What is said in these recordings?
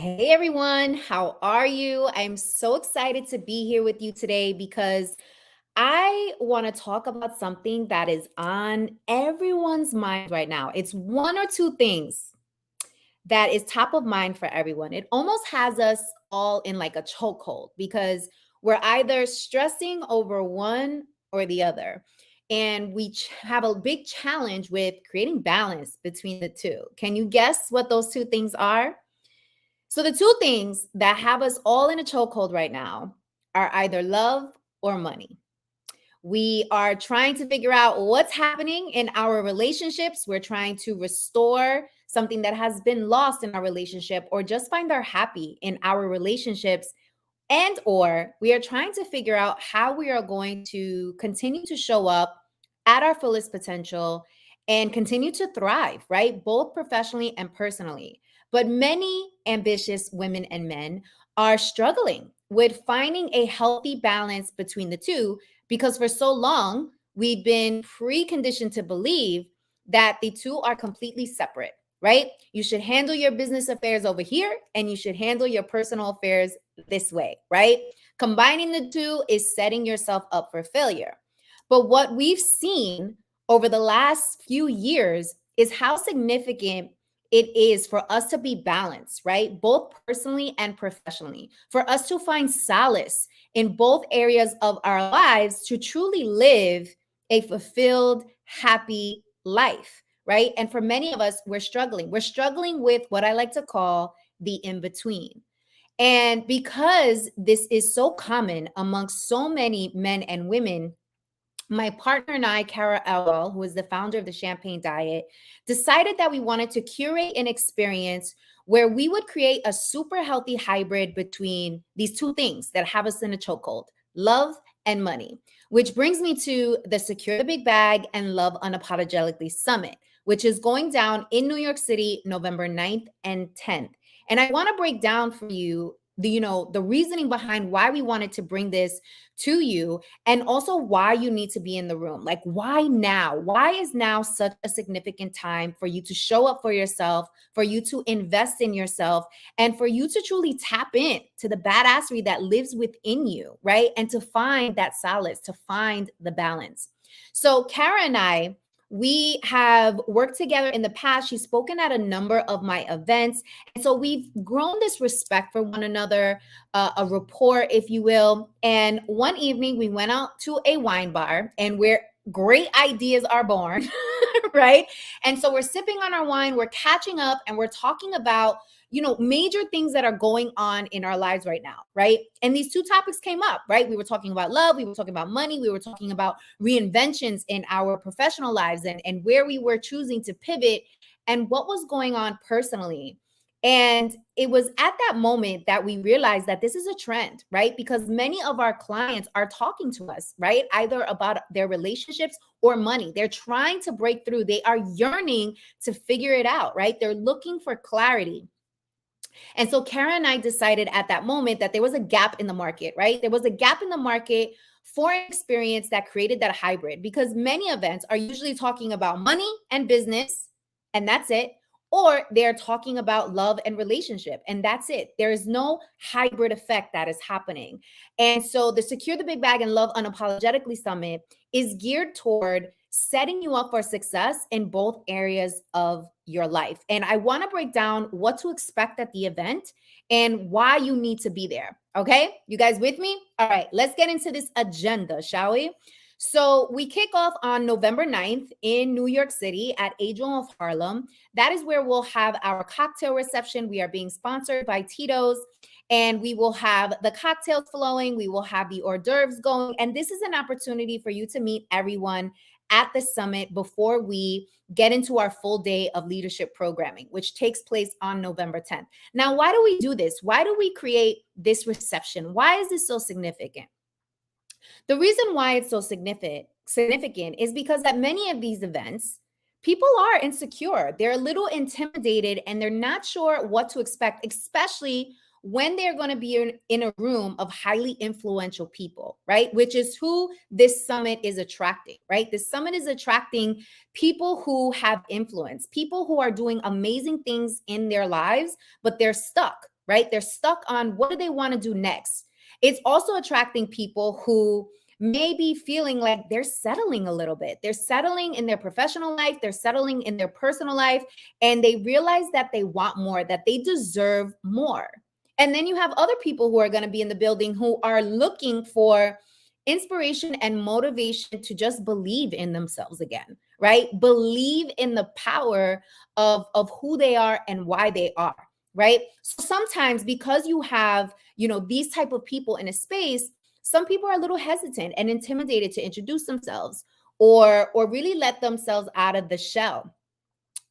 Hey everyone, how are you? I'm so excited to be here with you today because I want to talk about something that is on everyone's mind right now. It's one or two things that is top of mind for everyone. It almost has us all in like a chokehold because we're either stressing over one or the other. And we have a big challenge with creating balance between the two. Can you guess what those two things are? So the two things that have us all in a chokehold right now are either love or money. We are trying to figure out what's happening in our relationships. We're trying to restore something that has been lost in our relationship or just find our happy in our relationships, and or we are trying to figure out how we are going to continue to show up at our fullest potential and continue to thrive, right? Both professionally and personally. But many ambitious women and men are struggling with finding a healthy balance between the two because for so long we've been preconditioned to believe that the two are completely separate, right? You should handle your business affairs over here and you should handle your personal affairs this way, right? Combining the two is setting yourself up for failure. But what we've seen over the last few years is how significant it is for us to be balanced, right? Both personally and professionally, for us to find solace in both areas of our lives to truly live a fulfilled, happy life, right? And for many of us, we're struggling. We're struggling with what I like to call the in between. And because this is so common amongst so many men and women, my partner and I, Kara Elwell, who is the founder of the Champagne Diet, decided that we wanted to curate an experience where we would create a super healthy hybrid between these two things that have us in a chokehold: love and money. Which brings me to the Secure the Big Bag and Love Unapologetically Summit, which is going down in New York City, November 9th and 10th. And I want to break down for you the reasoning behind why we wanted to bring this to you, and also why you need to be in the room. Like, why now? Why is now such a significant time for you to show up for yourself, for you to invest in yourself, and for you to truly tap in to the badassery that lives within you, right? And to find that solace, to find the balance. So, Kara and I, we have worked together in the past. She's spoken at a number of my events. And so we've grown this respect for one another, a rapport, if you will. And one evening we went out to a wine bar and where great ideas are born, right? And so we're sipping on our wine, we're catching up, and we're talking about major things that are going on in our lives right now, right? And these two topics came up, right? We were talking about love, we were talking about money, we were talking about reinventions in our professional lives and where we were choosing to pivot and what was going on personally. And it was at that moment that we realized that this is a trend, right? Because many of our clients are talking to us, right? Either about their relationships or money. They're trying to break through. They are yearning to figure it out, right? They're looking for clarity. And so Kara and I decided at that moment that there was a gap in the market, right? There was a gap in the market for an experience that created that hybrid, because many events are usually talking about money and business, and that's it. Or they're talking about love and relationship, and that's it. There is no hybrid effect that is happening. And so the Secure the Big Bag and Love Unapologetically Summit is geared toward setting you up for success in both areas of your life. And I want to break down what to expect at the event and why you need to be there. Okay, you guys with me? All right, let's get into this agenda, shall we? So we kick off on November 9th in New York City at Angel of Harlem. That is where we'll have our cocktail reception. We are being sponsored by Tito's, and we will have the cocktails flowing. We will have the hors d'oeuvres going. And this is an opportunity for you to meet everyone at the summit before we get into our full day of leadership programming, which takes place on November 10th. Now, why do we do this? Why do we create this reception? Why is this so significant? The reason why it's so significant is because at many of these events, people are insecure. They're a little intimidated and they're not sure what to expect, especially when they're going to be in a room of highly influential people, right? Which is who this summit is attracting, right? This summit is attracting people who have influence, people who are doing amazing things in their lives, but they're stuck, right? They're stuck on what do they want to do next. It's also attracting people who may be feeling like they're settling a little bit. They're settling in their professional life, they're settling in their personal life, and they realize that they want more, that they deserve more. And then you have other people who are going to be in the building who are looking for inspiration and motivation to just believe in themselves again, right? Believe in the power of who they are and why they are, right? So sometimes because you have, these type of people in a space, some people are a little hesitant and intimidated to introduce themselves or really let themselves out of the shell,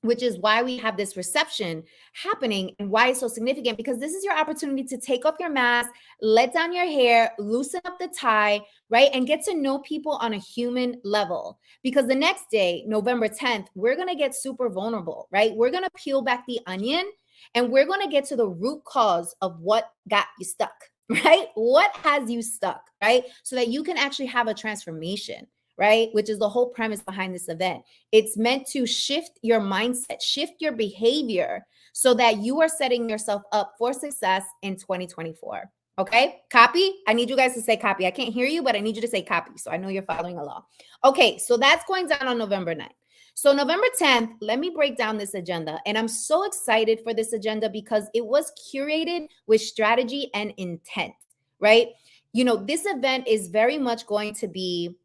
which is why we have this reception happening and why it's so significant, because this is your opportunity to take off your mask, let down your hair, loosen up the tie, right? And get to know people on a human level. Because the next day, November 10th, we're going to get super vulnerable, right? We're going to peel back the onion and we're going to get to the root cause of what got you stuck, right? What has you stuck, right? So that you can actually have a transformation, right? Which is the whole premise behind this event. It's meant to shift your mindset, shift your behavior so that you are setting yourself up for success in 2024. Okay, copy? I need you guys to say copy. I can't hear you, but I need you to say copy so I know you're following along. Okay, so that's going down on November 9th. So November 10th, let me break down this agenda. And I'm so excited for this agenda because it was curated with strategy and intent, right? This event is very much going to be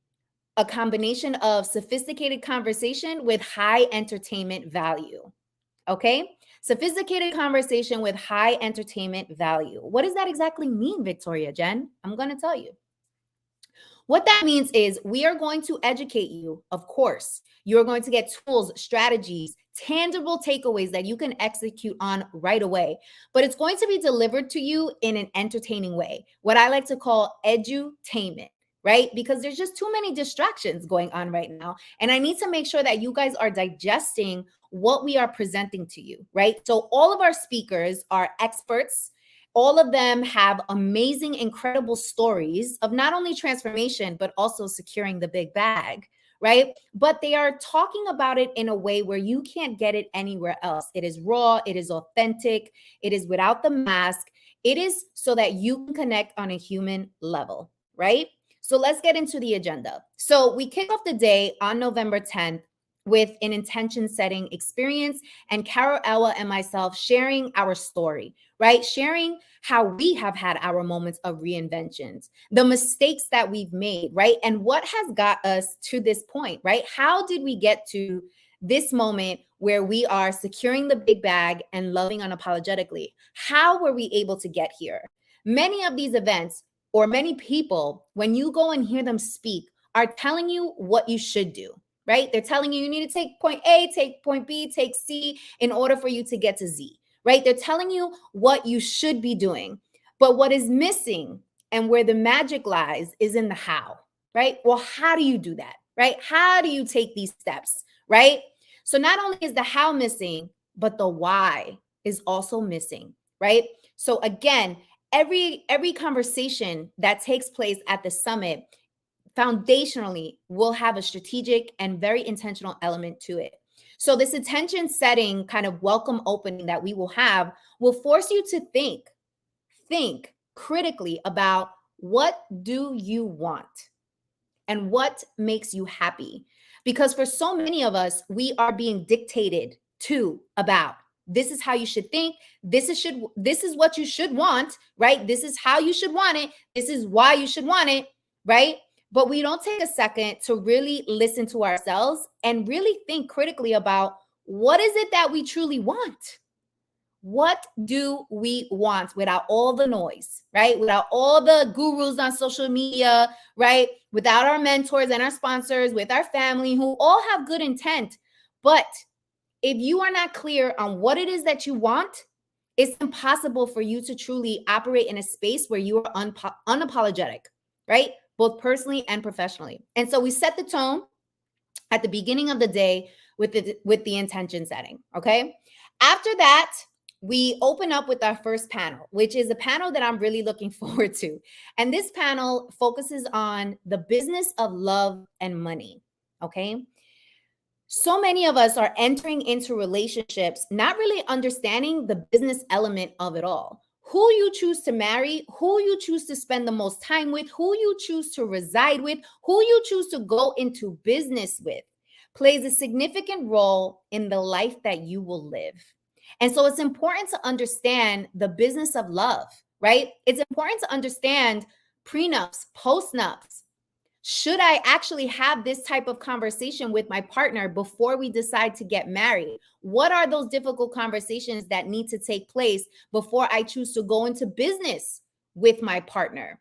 a combination of sophisticated conversation with high entertainment value. Okay? Sophisticated conversation with high entertainment value. What does that exactly mean, Victoria Jenn? I'm going to tell you. What that means is we are going to educate you, of course. You're going to get tools, strategies, tangible takeaways that you can execute on right away. But it's going to be delivered to you in an entertaining way, what I like to call edutainment, right? Because there's just too many distractions going on right now. And I need to make sure that you guys are digesting what we are presenting to you, right? So all of our speakers are experts. All of them have amazing, incredible stories of not only transformation, but also securing the big bag, right? But they are talking about it in a way where you can't get it anywhere else. It is raw, it is authentic, it is without the mask. It is so that you can connect on a human level, right? So let's get into the agenda. So we kick off the day on November 10th with an intention setting experience, and Carol Ella and myself sharing our story, right? Sharing how we have had our moments of reinventions, the mistakes that we've made, right? And what has got us to this point, right? How did we get to this moment where we are securing the big bag and loving unapologetically? How were we able to get here? Many of these events, or many people, when you go and hear them speak, are telling you what you should do, right? They're telling you need to take point A, take point B, take C in order for you to get to Z, right? They're telling you what you should be doing. But what is missing and where the magic lies is in the how, right? Well, how do you do that, right? How do you take these steps, right? So not only is the how missing, but the why is also missing, right? So again, every conversation that takes place at the summit foundationally will have a strategic and very intentional element to it. So this attention setting kind of welcome opening that we will have will force you to think critically about what do you want and what makes you happy. Because for so many of us, we are being dictated to about this is how you should think, this is what you should want, right? This is how you should want it, this is why you should want it, right? But we don't take a second to really listen to ourselves and really think critically about what is it that we truly want? What do we want without all the noise, right? Without all the gurus on social media, right? Without our mentors and our sponsors, with our family who all have good intent. But if you are not clear on what it is that you want, it's impossible for you to truly operate in a space where you are unapologetic, right? Both personally and professionally. And so we set the tone at the beginning of the day with the intention setting, okay? After that, we open up with our first panel, which is a panel that I'm really looking forward to. And this panel focuses on the business of love and money, okay? So many of us are entering into relationships not really understanding the business element of it all. who you choose to marry, who you choose to spend the most time with, who you choose to reside with, who you choose to go into business with, plays a significant role in the life that you will live. And so it's important to understand the business of love, right? It's important to understand prenups, postnups. Should I actually have this type of conversation with my partner before we decide to get married? What are those difficult conversations that need to take place before I choose to go into business with my partner?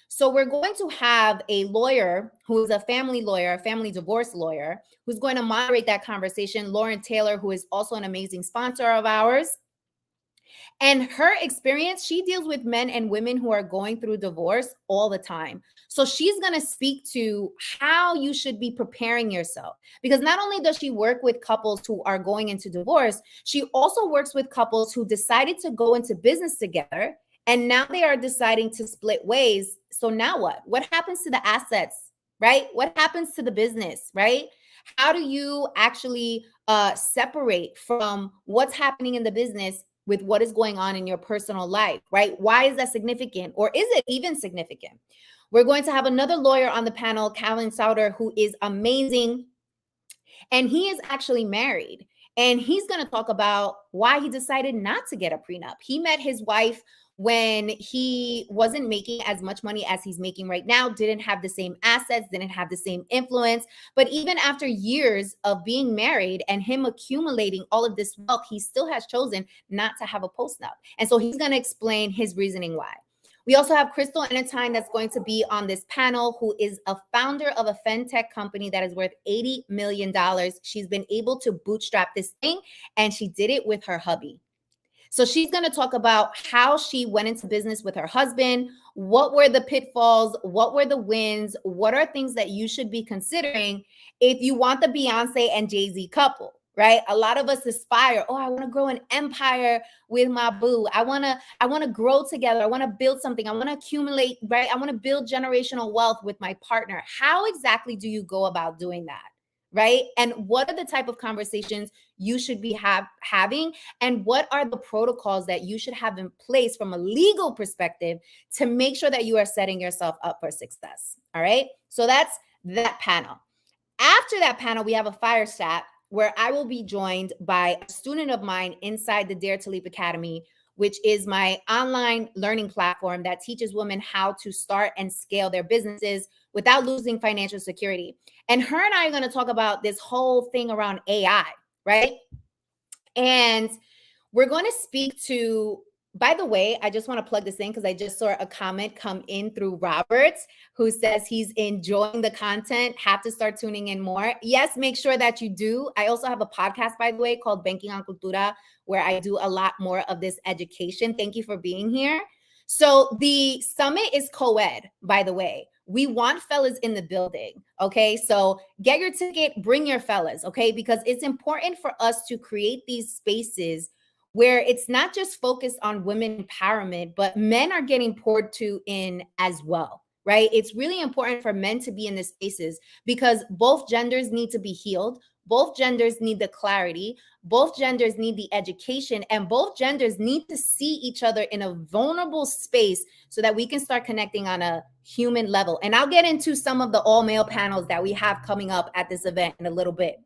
So we're going to have a lawyer who is a family lawyer, a family divorce lawyer, who's going to moderate that conversation, Lauren Taylor, who is also an amazing sponsor of ours. And her experience, she deals with men and women who are going through divorce all the time. So she's going to speak to how you should be preparing yourself. Because not only does she work with couples who are going into divorce, she also works with couples who decided to go into business together. And now they are deciding to split ways. So now what? What happens to the assets, right? What happens to the business, right? How do you actually separate from what's happening in the business with what is going on in your personal life, right? Why is that significant? Or is it even significant? We're going to have another lawyer on the panel, Calvin Sauter, who is amazing. And he is actually married. And he's going to talk about why he decided not to get a prenup. He met his wife when he wasn't making as much money as he's making right now, didn't have the same assets, didn't have the same influence. But even after years of being married and him accumulating all of this wealth, he still has chosen not to have a postnup. And so he's going to explain his reasoning why. We also have Crystal Entertine that's going to be on this panel, who is a founder of a fintech company that is worth $80 million. She's been able to bootstrap this thing, and she did it with her hubby. So she's going to talk about how she went into business with her husband. What were the pitfalls? What were the wins? What are things that you should be considering if you want the Beyonce and Jay-Z couple, right? A lot of us aspire, oh, I want to grow an empire with my boo. I want to grow together. I want to build something. I want to accumulate, right? I want to build generational wealth with my partner. How exactly do you go about doing that? Right? And what are the type of conversations you should be having? And what are the protocols that you should have in place from a legal perspective to make sure that you are setting yourself up for success? All right. So that's that panel. After that panel, we have a fire chat where I will be joined by a student of mine inside the Dare to Leap Academy, which is my online learning platform that teaches women how to start and scale their businesses without losing financial security. And her and I are going to talk about this whole thing around AI, right? And we're going to speak to, by the way, I just want to plug this in because I just saw a comment come in through Robert who says he's enjoying the content, have to start tuning in more. Yes, make sure that you do. I also have a podcast, by the way, called Banking on Cultura, where I do a lot more of this education. Thank you for being here. So the summit is co-ed, by the way. We want fellas in the building, okay? So get your ticket, bring your fellas, okay? Because it's important for us to create these spaces where it's not just focused on women empowerment, but men are getting poured to in as well, right? It's really important for men to be in the spaces because both genders need to be healed. Both genders need the clarity. Both genders need the education, and both genders need to see each other in a vulnerable space so that we can start connecting on a human level. And I'll get into some of the all male panels that we have coming up at this event in a little bit.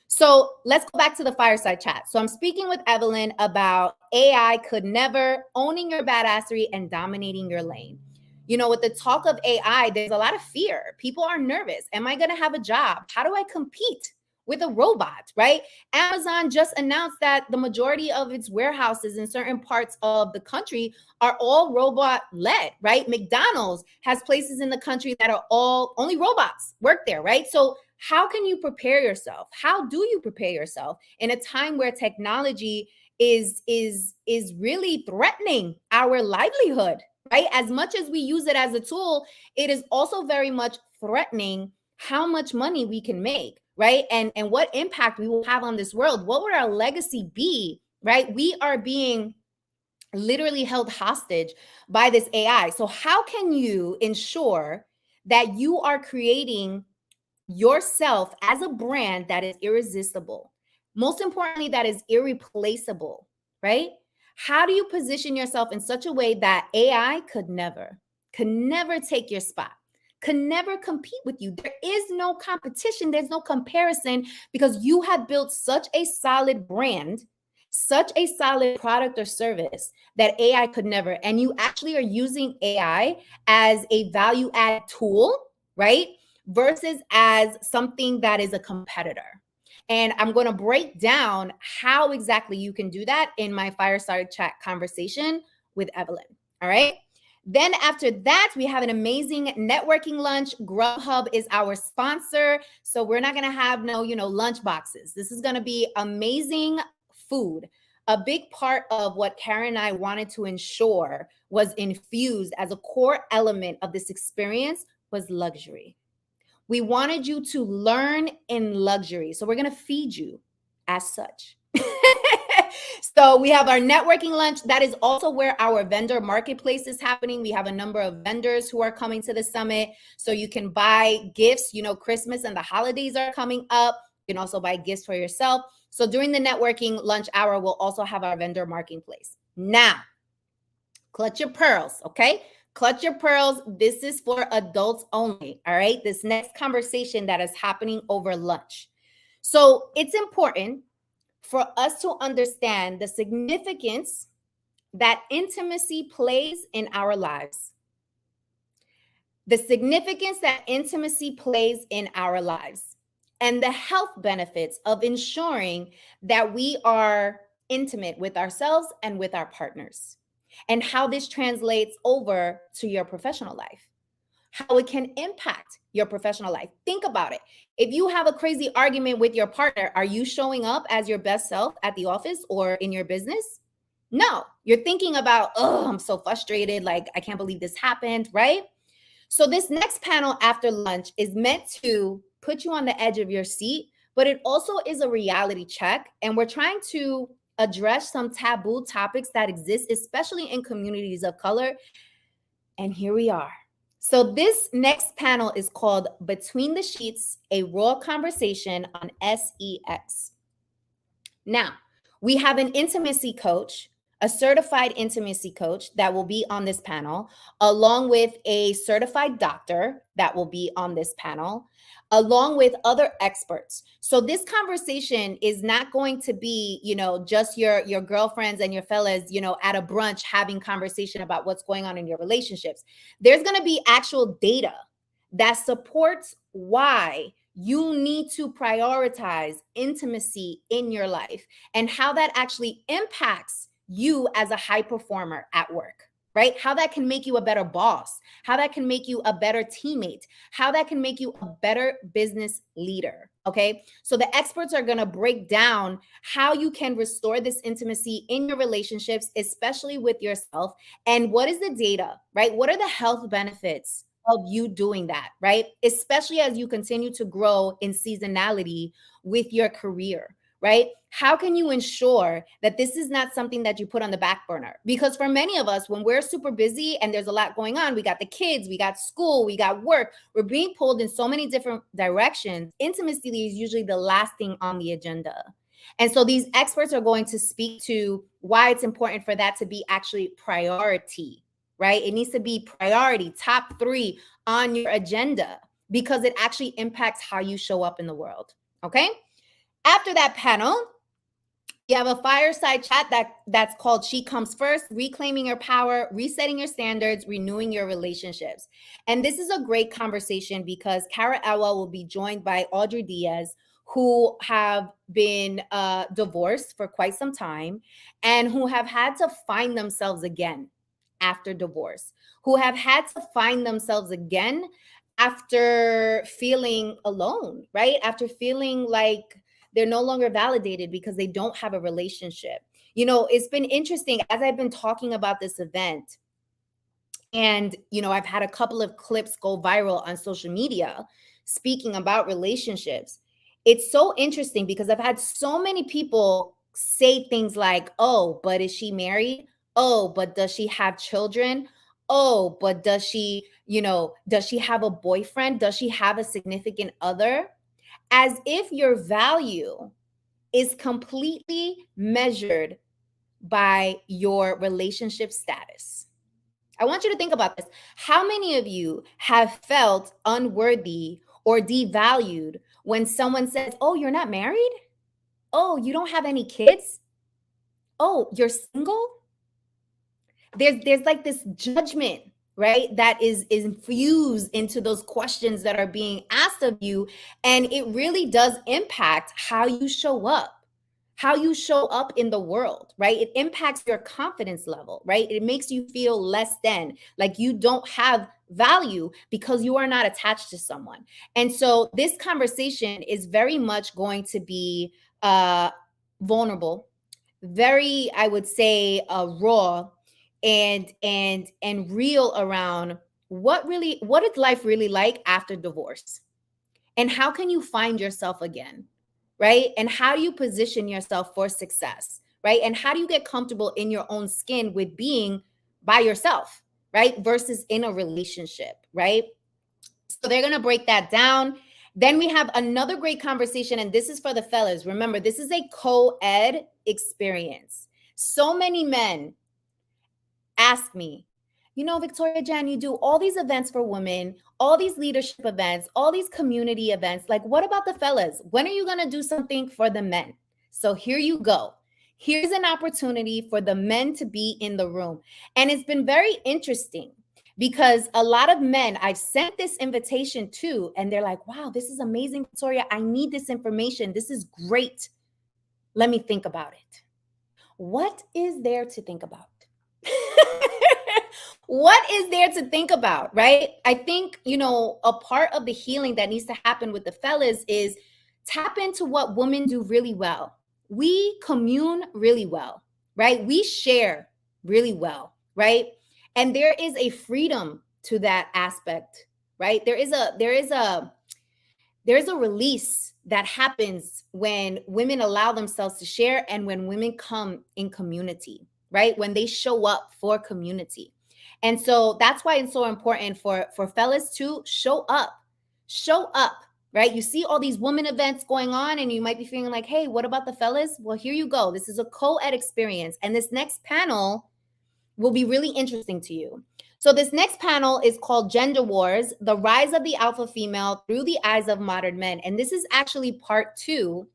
So let's go back to the fireside chat. So I'm speaking with Evelyn about AI could never, owning your badassery and dominating your lane. You know, with the talk of AI, there's a lot of fear. People are nervous. Am I going to have a job? How do I compete with a robot, right? Amazon just announced that the majority of its warehouses in certain parts of the country are all robot led, right? McDonald's has places in the country that are all only robots work there, right? So how can you prepare yourself? How do you prepare yourself in a time where technology is really threatening our livelihood, right? As much as we use it as a tool, it is also very much threatening how much money we can make, right? And what impact we will have on this world. What would our legacy be, right? We are being literally held hostage by this AI. So how can you ensure that you are creating yourself as a brand that is irresistible? Most importantly, that is irreplaceable, right? How do you position yourself in such a way that AI could never take your spot, could never compete with you? There is no competition, there's no comparison, because you have built such a solid brand, such a solid product or service that AI could never. And you actually are using AI as a value add tool, right? Versus as something that is a competitor. And I'm going to break down how exactly you can do that in my fireside chat conversation with Evelyn. All right. Then after that, we have an amazing networking lunch. Grubhub is our sponsor. So we're not going to have no, lunch boxes. This is going to be amazing food. A big part of what Karen and I wanted to ensure was infused as a core element of this experience was luxury. We wanted you to learn in luxury. So we're going to feed you as such. So we have our networking lunch. That is also where our vendor marketplace is happening. We have a number of vendors who are coming to the summit. So you can buy gifts. Christmas and the holidays are coming up. You can also buy gifts for yourself. So during the networking lunch hour, we'll also have our vendor marketplace. Now, clutch your pearls, okay? Clutch your pearls. This is for adults only, all right? This next conversation that is happening over lunch. So it's important for us to understand the significance that intimacy plays in our lives. The significance that intimacy plays in our lives and the health benefits of ensuring that we are intimate with ourselves and with our partners, and how this translates over to your professional life, how it can impact your professional life. Think about it. If you have a crazy argument with your partner, are you showing up as your best self at the office or in your business? No, you're thinking about, oh, I'm so frustrated. Like, I can't believe this happened, right? So this next panel after lunch is meant to put you on the edge of your seat, but it also is a reality check. And we're trying to address some taboo topics that exist, especially in communities of color. And here we are. So this next panel is called Between the Sheets, a Raw Conversation on SEX. Now, we have an intimacy coach, a certified intimacy coach that will be on this panel, along with a certified doctor that will be on this panel, along with other experts. So this conversation is not going to be, just your girlfriends and your fellas, at a brunch having conversation about what's going on in your relationships. There's going to be actual data that supports why you need to prioritize intimacy in your life and how that actually impacts you as a high performer at work, right? How that can make you a better boss, how that can make you a better teammate, how that can make you a better business leader. Okay. So the experts are going to break down how you can restore this intimacy in your relationships, especially with yourself. And what is the data, right? What are the health benefits of you doing that, right? Especially as you continue to grow in seasonality with your career, right? How can you ensure that this is not something that you put on the back burner? Because for many of us, when we're super busy and there's a lot going on, we got the kids, we got school, we got work, we're being pulled in so many different directions. Intimacy is usually the last thing on the agenda. And so these experts are going to speak to why it's important for that to be actually priority, right? It needs to be priority, top 3 on your agenda, because it actually impacts how you show up in the world. Okay. After that panel, you have a fireside chat that's called She Comes First, Reclaiming Your Power, Resetting Your Standards, Renewing Your Relationships. And this is a great conversation because Cara Elwell will be joined by Audrey Diaz, who have been divorced for quite some time and who have had to find themselves again after divorce, who have had to find themselves again after feeling alone, right? After feeling like they're no longer validated because they don't have a relationship. It's been interesting as I've been talking about this event. And, I've had a couple of clips go viral on social media speaking about relationships. It's so interesting because I've had so many people say things like, oh, but is she married? Oh, but does she have children? Oh, but does she have a boyfriend? Does she have a significant other? As if your value is completely measured by your relationship status. I want you to think about this. How many of you have felt unworthy or devalued when someone says, "Oh, you're not married? Oh, you don't have any kids? Oh, you're single?" There's like this judgment, right, that is infused into those questions that are being asked of you, and it really does impact how you show up, in the world, right? It impacts your confidence level, right? It makes you feel less than, like you don't have value because you are not attached to someone. And so this conversation is very much going to be vulnerable, very, I would say, raw and real around what is life really like after divorce, and how can you find yourself again, right? And how do you position yourself for success, right? And how do you get comfortable in your own skin with being by yourself, right, versus in a relationship, right? So they're going to break that down. Then we have another great conversation, and this is for the fellas. Remember, this is a co-ed experience. So many men ask me, Victoria Jenn, you do all these events for women, all these leadership events, all these community events. Like, what about the fellas? When are you going to do something for the men? So here you go. Here's an opportunity for the men to be in the room. And it's been very interesting because a lot of men I've sent this invitation to, and they're like, wow, this is amazing, Victoria. I need this information. This is great. Let me think about it. What is there to think about? What is there to think about, right? I think, a part of the healing that needs to happen with the fellas is tap into what women do really well. We commune really well, right? We share really well, right? And there is a freedom to that aspect, right? There's a release that happens when women allow themselves to share and when women come in community, right? When they show up for community. And so that's why it's so important for fellas to show up, right? You see all these women events going on and you might be feeling like, hey, what about the fellas? Well, here you go. This is a co-ed experience. And this next panel will be really interesting to you. So this next panel is called Gender Wars, the Rise of the Alpha Female Through the Eyes of Modern Men. And this is actually part 2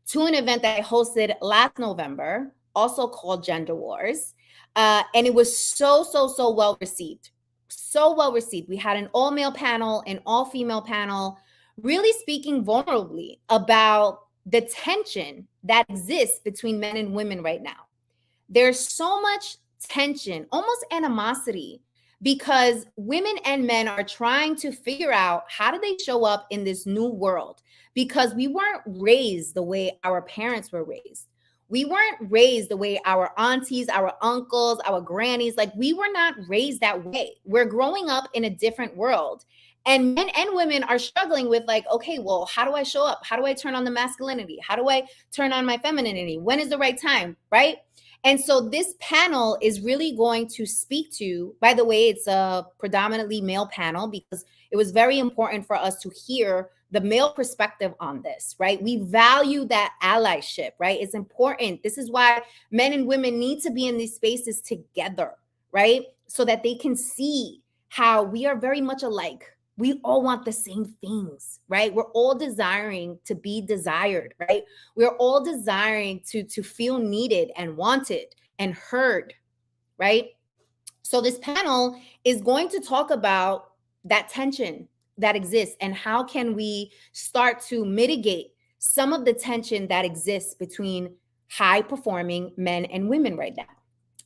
to an event that I hosted last November, also called Gender Wars. And it was so well received. So well received. We had an all-male panel, an all-female panel, really speaking vulnerably about the tension that exists between men and women right now. There's so much tension, almost animosity, because women and men are trying to figure out how do they show up in this new world, because we weren't raised the way our parents were raised. We weren't raised the way our aunties, our uncles, our grannies, like we were not raised that way. We're growing up in a different world. And men and women are struggling with like, okay, well, how do I show up? How do I turn on the masculinity? How do I turn on my femininity? When is the right time, right? And so this panel is really going to speak to, by the way, it's a predominantly male panel because it was very important for us to hear the male perspective on this, right? We value that allyship, right? It's important. This is why men and women need to be in these spaces together, right? So that they can see how we are very much alike. We all want the same things, right? We're all desiring to be desired, right? We're all desiring to feel needed and wanted and heard, right? So this panel is going to talk about that tension that exists and how can we start to mitigate some of the tension that exists between high performing men and women right now.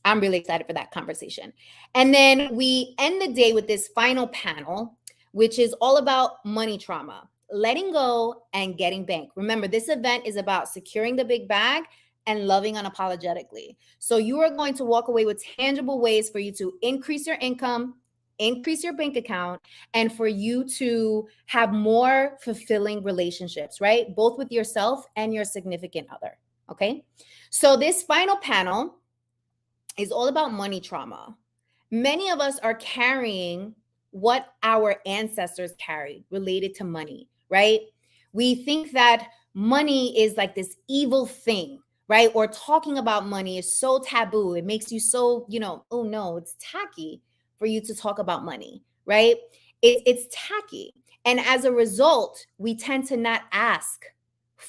I'm really excited for that conversation. And then we end the day with this final panel, which is all about money trauma, letting go and getting bank. Remember, this event is about securing the big bag and loving unapologetically. So you are going to walk away with tangible ways for you to increase your income, increase your bank account, and for you to have more fulfilling relationships, right? Both with yourself and your significant other, okay? So this final panel is all about money trauma. Many of us are carrying what our ancestors carried related to money, right? We think that money is like this evil thing, right? Or talking about money is so taboo. It makes you so, oh no, it's tacky for you to talk about money, right? It's tacky. And as a result, we tend to not ask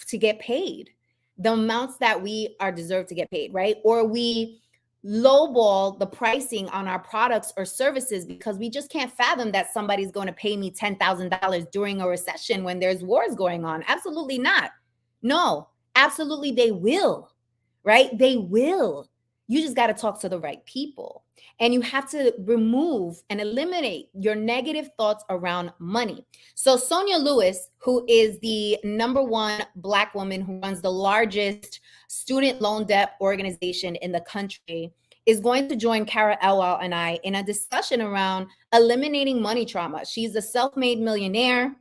to get paid the amounts that we are deserved to get paid, right? Or we lowball the pricing on our products or services because we just can't fathom that somebody's going to pay me $10,000 during a recession when there's wars going on. Absolutely not. No, absolutely they will, right? They will. You just got to talk to the right people. And you have to remove and eliminate your negative thoughts around money. So Sonia Lewis, who is the #1 Black woman who runs the largest student loan debt organization in the country, is going to join Kara Elwell and I in a discussion around eliminating money trauma. She's a self-made millionaire.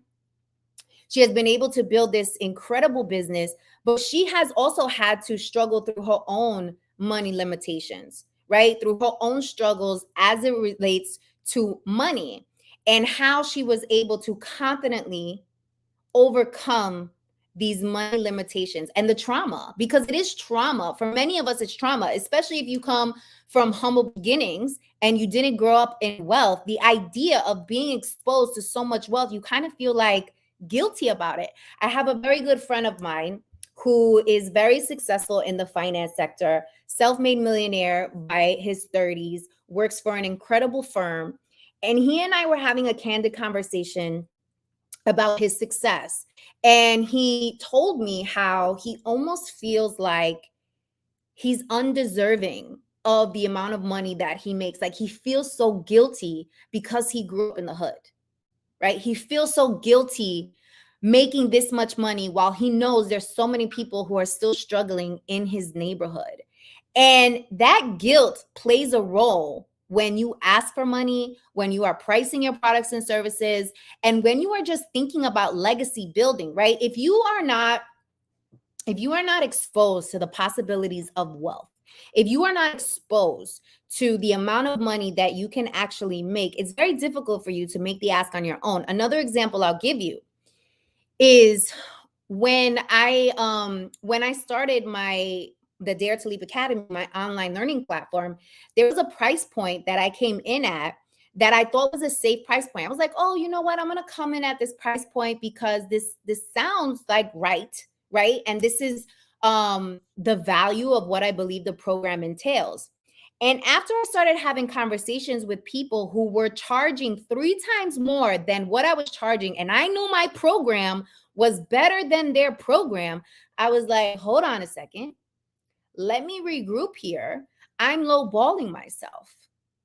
She has been able to build this incredible business, but she has also had to struggle through her own money limitations, right? Through her own struggles as it relates to money, and how she was able to confidently overcome these money limitations and the trauma, because it is trauma. For many of us, it's trauma, especially if you come from humble beginnings and you didn't grow up in wealth. The idea of being exposed to so much wealth, you kind of feel like guilty about it. I have a very good friend of mine who is very successful in the finance sector, self-made millionaire by his 30s, works for an incredible firm. And he and I were having a candid conversation about his success. And he told me how he almost feels like he's undeserving of the amount of money that he makes. Like he feels so guilty because he grew up in the hood, right? He feels so guilty making this much money while he knows there's so many people who are still struggling in his neighborhood. And that guilt plays a role when you ask for money, when you are pricing your products and services, and when you are just thinking about legacy building, right? If you are not exposed to the possibilities of wealth, if you are not exposed to the amount of money that you can actually make, it's very difficult for you to make the ask on your own. Another example I'll give you is when I started the Dare to Leap Academy, my online learning platform, there was a price point that I came in at that I thought was a safe price point. I was like, oh, you know what? I'm going to come in at this price point because this sounds like right? And this is the value of what I believe the program entails. And after I started having conversations with people who were charging 3 times more than what I was charging, and I knew my program was better than their program, I was like, hold on a second. Let me regroup here. I'm lowballing myself,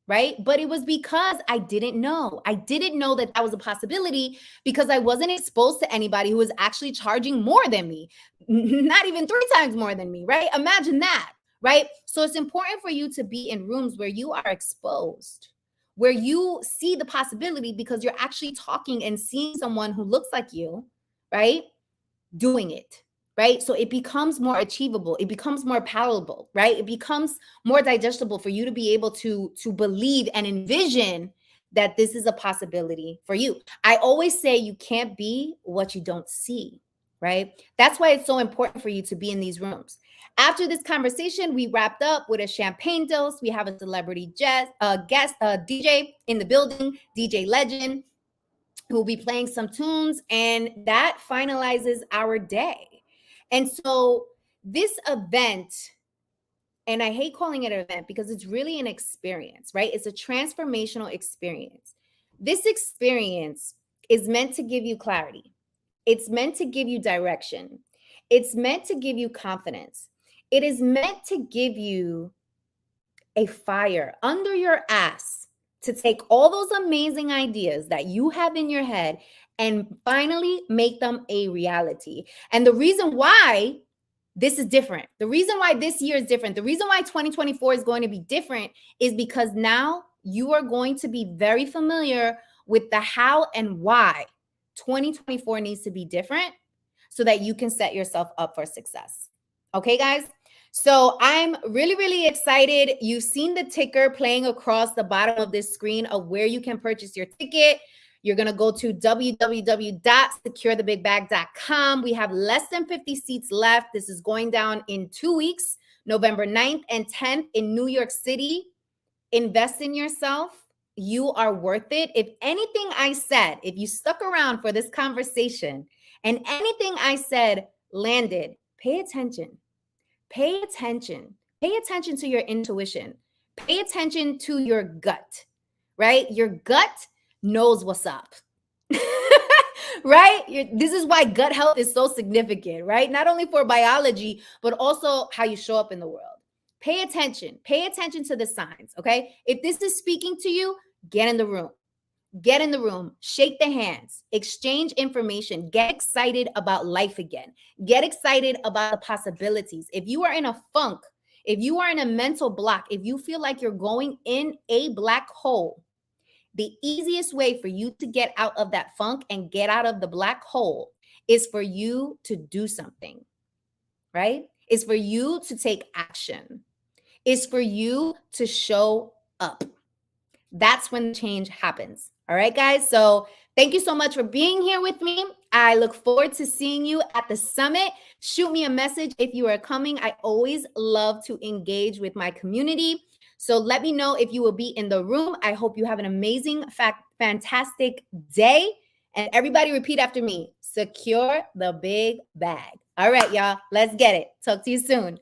right? But it was because I didn't know. I didn't know that that was a possibility because I wasn't exposed to anybody who was actually charging more than me, not even 3 times more than me, right? Imagine that, right? So it's important for you to be in rooms where you are exposed, where you see the possibility because you're actually talking and seeing someone who looks like you, right? Doing it, right? So it becomes more achievable. It becomes more palatable, right? It becomes more digestible for you to be able to believe and envision that this is a possibility for you. I always say you can't be what you don't see, right? That's why it's so important for you to be in these rooms. After this conversation, we wrapped up with a champagne dose. We have a celebrity guest, DJ in the building, DJ Legend, who will be playing some tunes, and that finalizes our day. And so this event, and I hate calling it an event because it's really an experience, right? It's a transformational experience. This experience is meant to give you clarity. It's meant to give you direction. It's meant to give you confidence. It is meant to give you a fire under your ass to take all those amazing ideas that you have in your head and finally make them a reality. And the reason why this is different, the reason why this year is different, the reason why 2024 is going to be different is because now you are going to be very familiar with the how and why 2024 needs to be different so that you can set yourself up for success. Okay, guys? So I'm really, really excited. You've seen the ticker playing across the bottom of this screen of where you can purchase your ticket. You're going to go to www.securethebigbag.com. We have less than 50 seats left. This is going down in 2 weeks, November 9th and 10th in New York City. Invest in yourself. You are worth it. If anything I said, if you stuck around for this conversation and anything I said landed, pay attention. Pay attention. Pay attention to your intuition. Pay attention to your gut, right? Your gut knows what's up. Right? This is why gut health is so significant, right? Not only for biology, but also how you show up in the world. Pay attention. Pay attention to the signs, okay? If this is speaking to you, get in the room. Get in the room, shake the hands, exchange information, get excited about life again. Get excited about the possibilities. If you are in a funk, if you are in a mental block, if you feel like you're going in a black hole, the easiest way for you to get out of that funk and get out of the black hole is for you to do something, right? Is for you to take action. Is for you to show up. That's when change happens. All right, guys. So thank you so much for being here with me. I look forward to seeing you at the summit. Shoot me a message if you are coming. I always love to engage with my community. So let me know if you will be in the room. I hope you have an amazing, fantastic day. And everybody repeat after me. Secure the big bag. All right, y'all. Let's get it. Talk to you soon.